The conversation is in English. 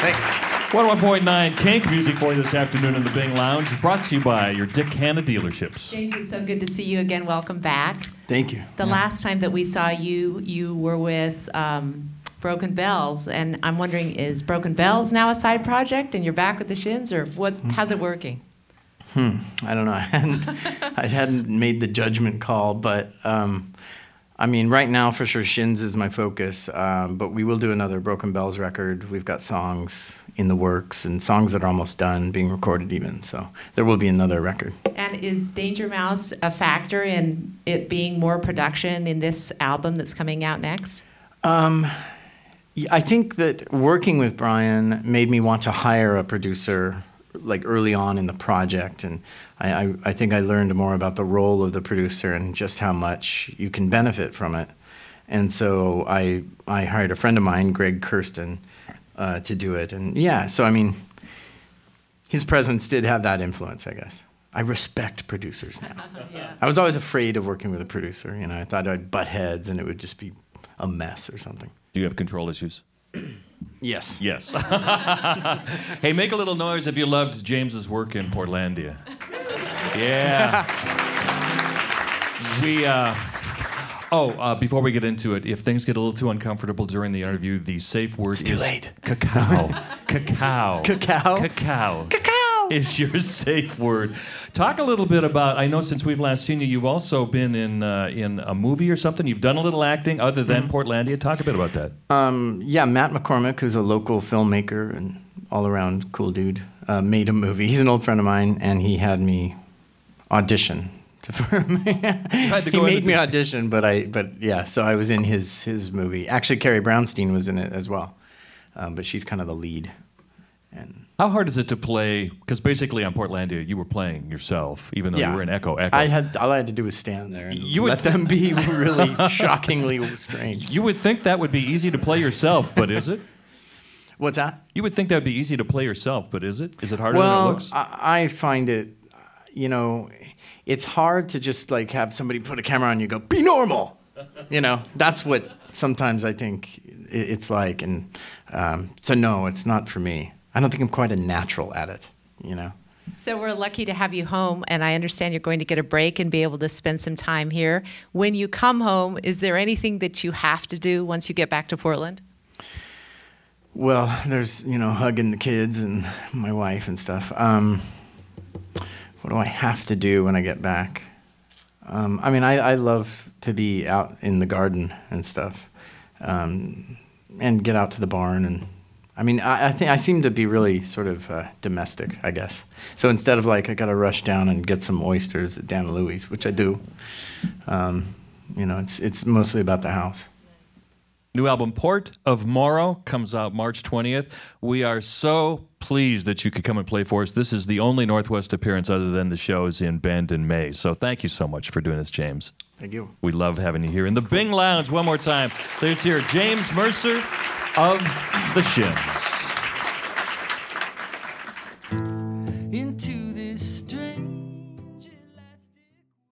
Thanks. 101.9 KINK music for you this afternoon in the Bing Lounge, brought to you by your Dick Hanna dealerships. James, it's so good to see you again. Welcome back. Thank you. The last time that we saw you, you were with Broken Bells, and I'm wondering, is Broken Bells now a side project, and you're back with the Shins, or what? How's it working? I don't know. I hadn't made the judgment call, but I mean, right now for sure, Shins is my focus. But we will do another Broken Bells record. We've got songs in the works and songs that are almost done, being recorded even. So there will be another record. And is Danger Mouse a factor in it being more production in this album that's coming out next? I think that working with Brian made me want to hire a producer like early on in the project, and I think I learned more about the role of the producer and just how much you can benefit from it. And so I hired a friend of mine, Greg Kirsten, to do it. And yeah, so I mean, his presence did have that influence, I guess. I respect producers now. Yeah. I was always afraid of working with a producer. You know, I thought I'd butt heads and it would just be a mess or something. Do you have control issues? Yes. Yes. Hey, make a little noise if you loved James's work in Portlandia. Yeah. Before we get into it, if things get a little too uncomfortable during the interview, the safe word It's too late. Cacao. Cacao. Cacao? Cacao. Cacao! Is your safe word. Talk a little bit about, I know since we've last seen you, you've also been in a movie or something. You've done a little acting other than Portlandia. Talk a bit about that. Yeah, Matt McCormick, who's a local filmmaker and all-around cool dude, made a movie. He's an old friend of mine, and he had me audition. He made me audition, but yeah, so I was in his movie. Actually, Carrie Brownstein was in it as well, but she's kind of the lead. And how hard is it to play? Because basically on Portlandia, you were playing yourself, even though you were in Echo. All I had to do was stand there and let them be really shockingly strange. You would think that would be easy to play yourself, but is it? What's that? You would think that would be easy to play yourself, but is it? Is it harder than it looks? I find it, you know, it's hard to just like have somebody put a camera on you and go, be normal. You know, that's what sometimes I think it's like. And so no, it's not for me. I don't think I'm quite a natural at it, you know. So we're lucky to have you home, and I understand you're going to get a break and be able to spend some time here. When you come home, is there anything that you have to do once you get back to Portland? Well, there's, you know, hugging the kids and my wife and stuff. What do I have to do when I get back? I mean, I love to be out in the garden and stuff, and get out to the barn. And I mean, I think I seem to be really sort of domestic, I guess. So instead of like I got to rush down and get some oysters at Dan Louie's, which I do, you know, it's mostly about the house. New album, Port of Morrow, comes out March 20th. We are so pleased that you could come and play for us. This is the only Northwest appearance other than the shows in Bend and May. So thank you so much for doing this, James. Thank you. We love having you here in the Bing Lounge. One more time. Let's hear James Mercer of the Shins.